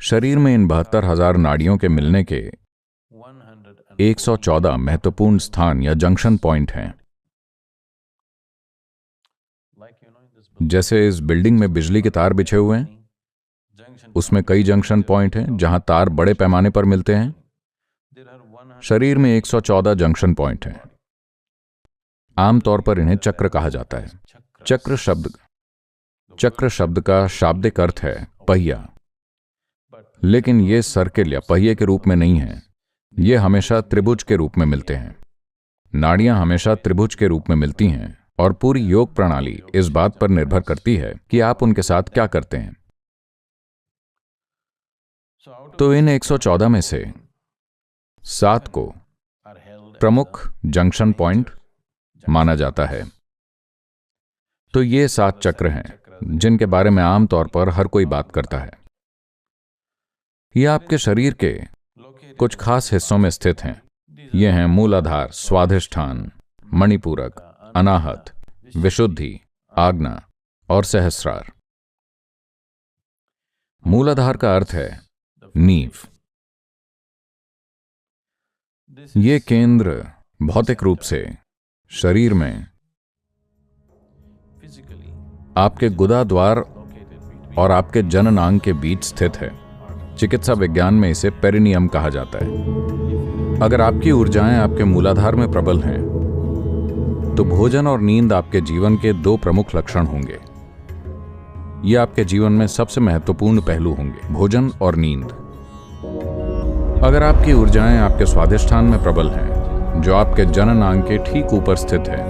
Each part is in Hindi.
शरीर में इन 72,000 नाड़ियों के मिलने के 114 महत्वपूर्ण स्थान या जंक्शन पॉइंट हैं। जैसे इस बिल्डिंग में बिजली के तार बिछे हुए हैं, उसमें कई जंक्शन पॉइंट हैं जहां तार बड़े पैमाने पर मिलते हैं। शरीर में 114 जंक्शन पॉइंट हैं। आमतौर पर इन्हें चक्र कहा जाता है। चक्र शब्द का शाब्दिक अर्थ है पहिया, लेकिन ये सर्किल या पहिए के रूप में नहीं है। ये हमेशा त्रिभुज के रूप में मिलते हैं। नाड़ियां हमेशा त्रिभुज के रूप में मिलती हैं और पूरी योग प्रणाली इस बात पर निर्भर करती है कि आप उनके साथ क्या करते हैं। तो इन 114 में से 7 को प्रमुख जंक्शन पॉइंट माना जाता है। तो ये 7 चक्र हैं जिनके बारे में आमतौर पर हर कोई बात करता है। ये आपके शरीर के कुछ खास हिस्सों में स्थित हैं। ये हैं मूलाधार, स्वाधिष्ठान, मणिपूरक, अनाहत, विशुद्धि, आज्ञा और सहस्रार। मूलाधार का अर्थ है नींव। ये केंद्र भौतिक रूप से शरीर में आपके गुदा द्वार और आपके जननांग के बीच स्थित है। चिकित्सा विज्ञान में इसे पेरिनियम कहा जाता है। अगर आपकी ऊर्जाएं आपके मूलाधार में प्रबल हैं, तो भोजन और नींद आपके जीवन के 2 प्रमुख लक्षण होंगे। ये आपके जीवन में सबसे महत्वपूर्ण पहलू होंगे, भोजन और नींद। अगर आपकी ऊर्जाएं आपके स्वाधिष्ठान में प्रबल हैं, जो आपके जननांग के ठीक ऊपर स्थित है,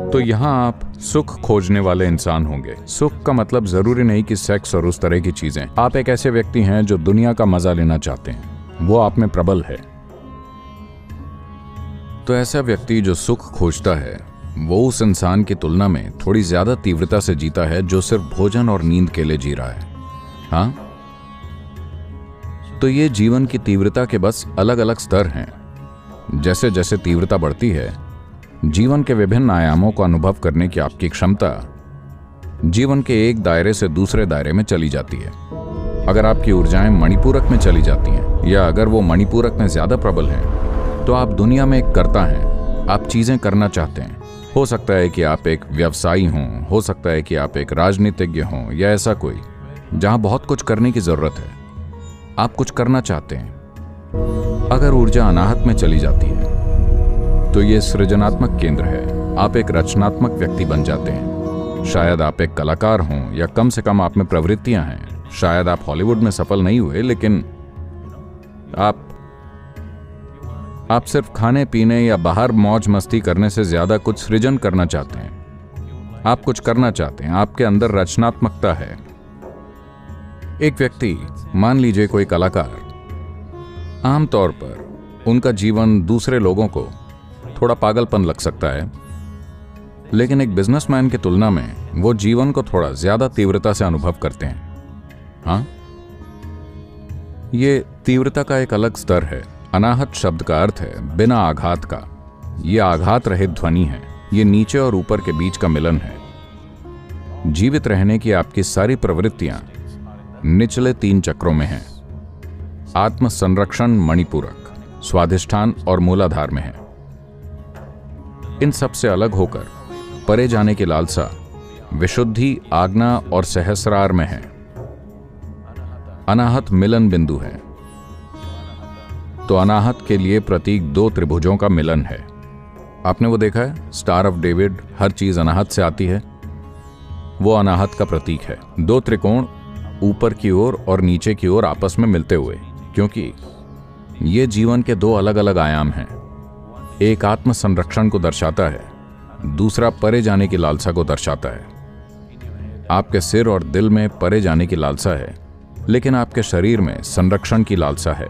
तो यहां आप सुख खोजने वाले इंसान होंगे। सुख का मतलब जरूरी नहीं कि सेक्स और उस तरह की चीजें। आप एक ऐसे व्यक्ति हैं जो दुनिया का मजा लेना चाहते हैं, वो आप में प्रबल है। तो ऐसा व्यक्ति जो सुख खोजता है, वो उस इंसान की तुलना में थोड़ी ज्यादा तीव्रता से जीता है जो सिर्फ भोजन और नींद के लिए जी रहा है। हाँ, तो ये जीवन की तीव्रता के बस अलग अलग स्तर हैं। जैसे जैसे तीव्रता बढ़ती है, जीवन के विभिन्न आयामों को अनुभव करने की आपकी क्षमता जीवन के एक दायरे से दूसरे दायरे में चली जाती है। अगर आपकी ऊर्जाएं मणिपूरक में चली जाती हैं, या अगर वो मणिपूरक में ज्यादा प्रबल हैं, तो आप दुनिया में एक कर्ता हैं। आप चीजें करना चाहते हैं। हो सकता है कि आप एक व्यवसायी हों, हो सकता है कि आप एक राजनीतिज्ञ हों, या ऐसा कोई जहां बहुत कुछ करने की जरूरत है। आप कुछ करना चाहते हैं। अगर ऊर्जा अनाहत में चली जाती है, तो ये सृजनात्मक केंद्र है। आप एक रचनात्मक व्यक्ति बन जाते हैं। शायद आप एक कलाकार हों, या कम से कम आप में प्रवृत्तियां हैं। शायद आप हॉलीवुड में सफल नहीं हुए, लेकिन आप सिर्फ खाने पीने या बाहर मौज मस्ती करने से ज्यादा कुछ सृजन करना चाहते हैं। आप कुछ करना चाहते हैं। आपके अंदर रचनात्मकता है। एक व्यक्ति, मान लीजिए कोई कलाकार, आमतौर पर उनका जीवन दूसरे लोगों को थोड़ा पागलपन लग सकता है, लेकिन एक बिजनेसमैन की तुलना में वो जीवन को थोड़ा ज्यादा तीव्रता से अनुभव करते हैं। हाँ, ये तीव्रता का एक अलग स्तर है। अनाहत शब्द का अर्थ है बिना आघात का। ये आघात रहित ध्वनि है। ये नीचे और ऊपर के बीच का मिलन है। जीवित रहने की आपकी सारी प्रवृत्तियां निचले 3 चक्रों में हैं। आत्म संरक्षण मणिपूरक, स्वाधिष्ठान और मूलाधार में है। इन सब से अलग होकर परे जाने की लालसा विशुद्धि, आज्ञा और सहस्रार में है। अनाहत मिलन बिंदु है। तो अनाहत के लिए प्रतीक 2 त्रिभुजों का मिलन है। आपने वो देखा है, स्टार ऑफ डेविड, हर चीज अनाहत से आती है। वो अनाहत का प्रतीक है। 2 त्रिकोण ऊपर की ओर और नीचे की ओर आपस में मिलते हुए, क्योंकि ये जीवन के 2 अलग अलग आयाम हैं। एक आत्म संरक्षण को दर्शाता है, दूसरा परे जाने की लालसा को दर्शाता है। आपके सिर और दिल में परे जाने की लालसा है, लेकिन आपके शरीर में संरक्षण की लालसा है।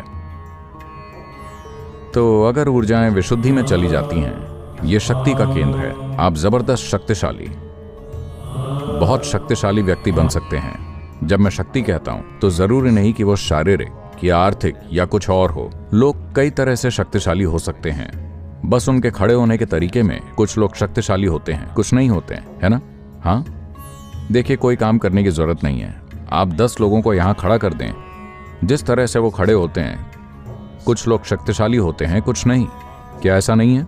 तो अगर ऊर्जाएं विशुद्धि में चली जाती हैं, यह शक्ति का केंद्र है। आप जबरदस्त शक्तिशाली, बहुत शक्तिशाली व्यक्ति बन सकते हैं। जब मैं शक्ति कहता हूं, तो जरूरी नहीं कि वो शारीरिक या आर्थिक या कुछ और हो। लोग कई तरह से शक्तिशाली हो सकते हैं। बस उनके खड़े होने के तरीके में कुछ लोग शक्तिशाली होते हैं, कुछ नहीं होते हैं, है ना? हाँ, देखिए, कोई काम करने की जरूरत नहीं है। आप 10 लोगों को यहाँ खड़ा कर दें, जिस तरह से वो खड़े होते हैं, कुछ लोग शक्तिशाली होते हैं, कुछ नहीं। क्या ऐसा नहीं है?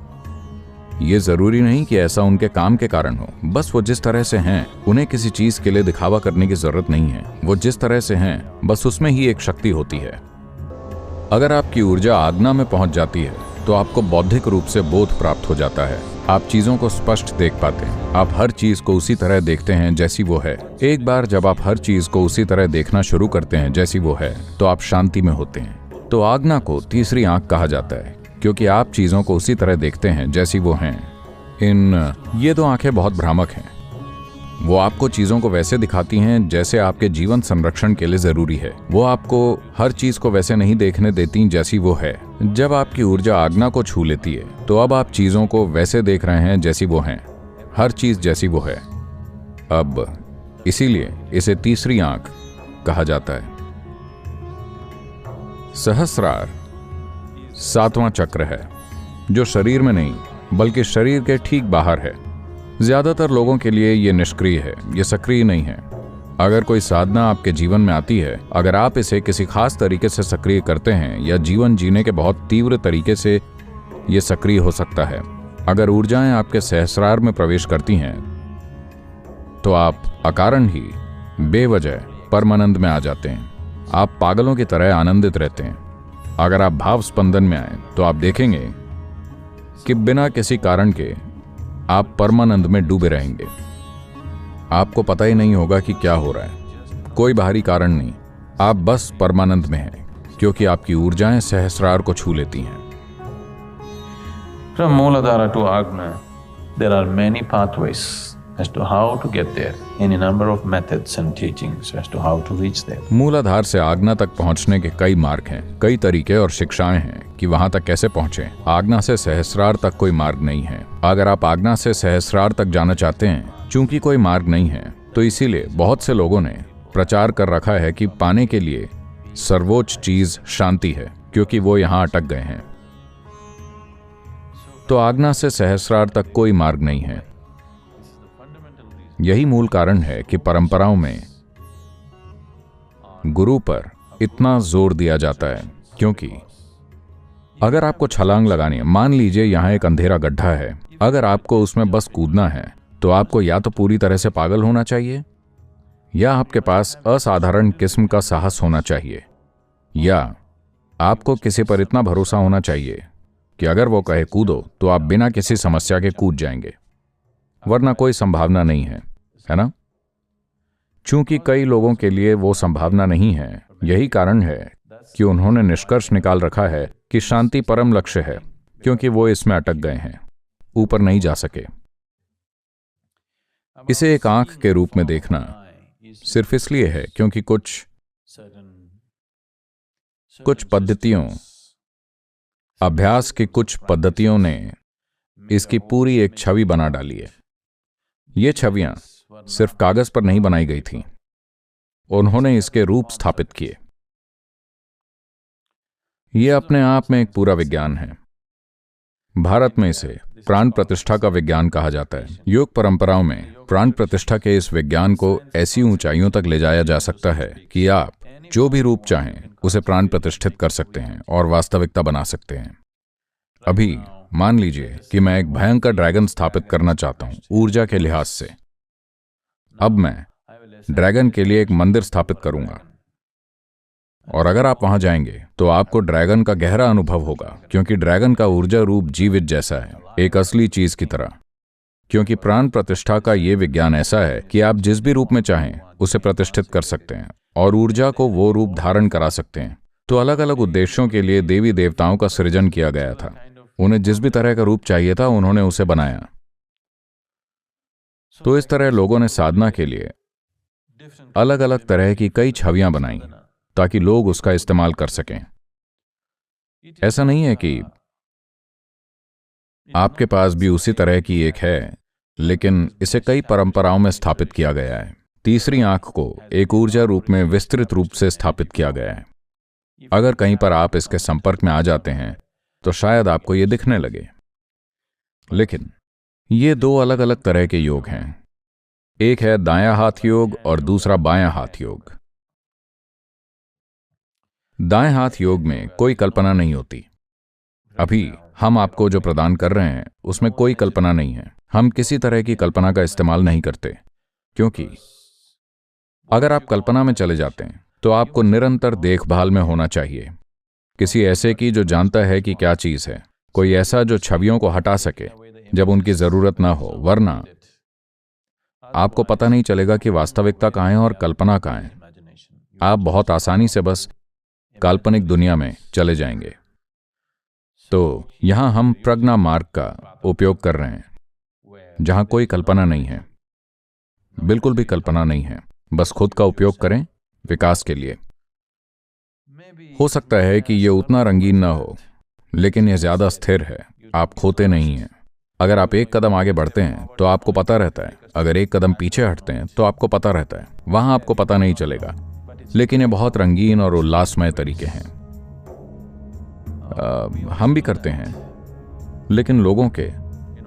ये जरूरी नहीं कि ऐसा उनके काम के कारण हो, बस वो जिस तरह से हैं, उन्हें किसी चीज के लिए दिखावा करने की जरूरत नहीं है। वो जिस तरह से हैं, बस उसमें ही एक शक्ति होती है। अगर आपकी ऊर्जा आज्ञा में पहुंच जाती है तो आपको बौद्धिक रूप से बोध प्राप्त हो जाता है। आप चीजों को स्पष्ट देख पाते हैं। आप हर चीज को उसी तरह देखते हैं जैसी वो है। एक बार जब आप हर चीज को उसी तरह देखना शुरू करते हैं जैसी वो है, तो आप शांति में होते हैं। तो आज्ञा को तीसरी आंख कहा जाता है, क्योंकि आप चीजों को उसी तरह देखते हैं जैसी वो हैं। ये दो आंखें बहुत भ्रामक हैं। वो आपको चीजों को वैसे दिखाती हैं जैसे आपके जीवन संरक्षण के लिए जरूरी है। वो आपको हर चीज को वैसे नहीं देखने देती जैसी वो है। जब आपकी ऊर्जा आज्ञा को छू लेती है, तो अब आप चीजों को वैसे देख रहे हैं जैसी वो हैं, हर चीज जैसी वो है। अब इसीलिए इसे तीसरी आंख कहा जाता है। सहस्रार 7वां चक्र है, जो शरीर में नहीं बल्कि शरीर के ठीक बाहर है। ज्यादातर लोगों के लिए ये निष्क्रिय है, ये सक्रिय नहीं है। अगर कोई साधना आपके जीवन में आती है, अगर आप इसे किसी खास तरीके से सक्रिय करते हैं, या जीवन जीने के बहुत तीव्र तरीके से ये सक्रिय हो सकता है। अगर ऊर्जाएं आपके सहस्रार में प्रवेश करती हैं, तो आप अकारण ही बेवजह परमानंद में आ जाते हैं। आप पागलों की तरह आनंदित रहते हैं। अगर आप भाव स्पंदन में आए, तो आप देखेंगे कि बिना किसी कारण के आप परमानंद में डूबे रहेंगे। आपको पता ही नहीं होगा कि क्या हो रहा है, कोई बाहरी कारण नहीं, आप बस परमानंद में हैं, क्योंकि आपकी ऊर्जाएं सहस्रार को छू लेती हैं। From Mooladhara to Agna, there are many pathways as to how to get there, any number of methods and teachings as to how to reach there. मूलाधार से आज्ञा तक पहुंचने के कई मार्ग हैं, कई तरीके और शिक्षाएं हैं कि वहां तक कैसे पहुंचे। आज्ञा से सहस्रार तक कोई मार्ग नहीं है। अगर आप आज्ञा से सहस्रार तक जाना चाहते हैं, चूंकि कोई मार्ग नहीं है, तो इसीलिए बहुत से लोगों ने प्रचार कर रखा है कि पाने के लिए सर्वोच्च चीज शांति है, क्योंकि वो यहाँ अटक गए हैं। तो आज्ञा से सहस्रार तक कोई मार्ग नहीं है। यही मूल कारण है कि परंपराओं में गुरु पर इतना जोर दिया जाता है, क्योंकि अगर आपको छलांग लगानी है, मान लीजिए यहां एक अंधेरा गड्ढा है, अगर आपको उसमें बस कूदना है, तो आपको या तो पूरी तरह से पागल होना चाहिए, या आपके पास असाधारण किस्म का साहस होना चाहिए, या आपको किसी पर इतना भरोसा होना चाहिए कि अगर वो कहे कूदो, तो आप बिना किसी समस्या के कूद जाएंगे, वरना कोई संभावना नहीं है ना? चूंकि कई लोगों के लिए वो संभावना नहीं है, यही कारण है कि उन्होंने निष्कर्ष निकाल रखा है कि शांति परम लक्ष्य है, क्योंकि वो इसमें अटक गए हैं, ऊपर नहीं जा सके। इसे एक आंख के रूप में देखना सिर्फ इसलिए है क्योंकि कुछ पद्धतियों, अभ्यास की कुछ पद्धतियों ने इसकी पूरी एक छवि बना डाली है। ये छवियां सिर्फ कागज पर नहीं बनाई गई थीं, उन्होंने इसके रूप स्थापित किए। यह अपने आप में एक पूरा विज्ञान है। भारत में इसे प्राण प्रतिष्ठा का विज्ञान कहा जाता है। योग परंपराओं में प्राण प्रतिष्ठा के इस विज्ञान को ऐसी ऊंचाइयों तक ले जाया जा सकता है कि आप जो भी रूप चाहें उसे प्राण प्रतिष्ठित कर सकते हैं और वास्तविकता बना सकते हैं। अभी मान लीजिए कि मैं एक भयंकर ड्रैगन स्थापित करना चाहता हूं ऊर्जा के लिहाज से। अब मैं ड्रैगन के लिए एक मंदिर स्थापित करूंगा, और अगर आप वहां जाएंगे तो आपको ड्रैगन का गहरा अनुभव होगा, क्योंकि ड्रैगन का ऊर्जा रूप जीवित जैसा है, एक असली चीज की तरह। क्योंकि प्राण प्रतिष्ठा का ये विज्ञान ऐसा है कि आप जिस भी रूप में चाहें उसे प्रतिष्ठित कर सकते हैं और ऊर्जा को वो रूप धारण करा सकते हैं। तो अलग अलग उद्देश्यों के लिए देवी देवताओं का सृजन किया गया था। उन्हें जिस भी तरह का रूप चाहिए था, उन्होंने उसे बनाया। तो इस तरह लोगों ने साधना के लिए अलग अलग तरह की कई छवियां बनाई ताकि लोग उसका इस्तेमाल कर सकें। ऐसा नहीं है कि आपके पास भी उसी तरह की एक है, लेकिन इसे कई परंपराओं में स्थापित किया गया है। तीसरी आंख को एक ऊर्जा रूप में विस्तृत रूप से स्थापित किया गया है। अगर कहीं पर आप इसके संपर्क में आ जाते हैं तो शायद आपको ये दिखने लगे। लेकिन ये दो अलग अलग तरह के योग हैं। एक है दायां हाथ योग और दूसरा बायां हाथ योग। दाएं हाथ योग में कोई कल्पना नहीं होती। अभी हम आपको जो प्रदान कर रहे हैं उसमें कोई कल्पना नहीं है। हम किसी तरह की कल्पना का इस्तेमाल नहीं करते, क्योंकि अगर आप कल्पना में चले जाते हैं तो आपको निरंतर देखभाल में होना चाहिए, किसी ऐसे की जो जानता है कि क्या चीज है, कोई ऐसा जो छवियों को हटा सके जब उनकी जरूरत ना हो, वरना आपको पता नहीं चलेगा कि वास्तविकता कहाँ है और कल्पना कहाँ है। आप बहुत आसानी से बस काल्पनिक दुनिया में चले जाएंगे। तो यहां हम प्रज्ञा मार्ग का उपयोग कर रहे हैं, जहां कोई कल्पना नहीं है, बिल्कुल भी कल्पना नहीं है। बस खुद का उपयोग करें विकास के लिए। हो सकता है कि यह उतना रंगीन ना हो, लेकिन यह ज्यादा स्थिर है। आप खोते नहीं हैं। अगर आप एक कदम आगे बढ़ते हैं तो आपको पता रहता है, अगर एक कदम पीछे हटते हैं तो आपको पता रहता है। वहां आपको पता नहीं चलेगा, लेकिन ये बहुत रंगीन और उल्लासमय तरीके हैं। हम भी करते हैं, लेकिन लोगों के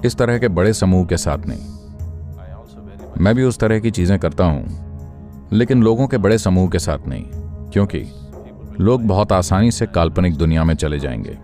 इस तरह के बड़े समूह के साथ नहीं। मैं भी उस तरह की चीजें करता हूं, लेकिन लोगों के बड़े समूह के साथ नहीं, क्योंकि लोग बहुत आसानी से काल्पनिक दुनिया में चले जाएंगे।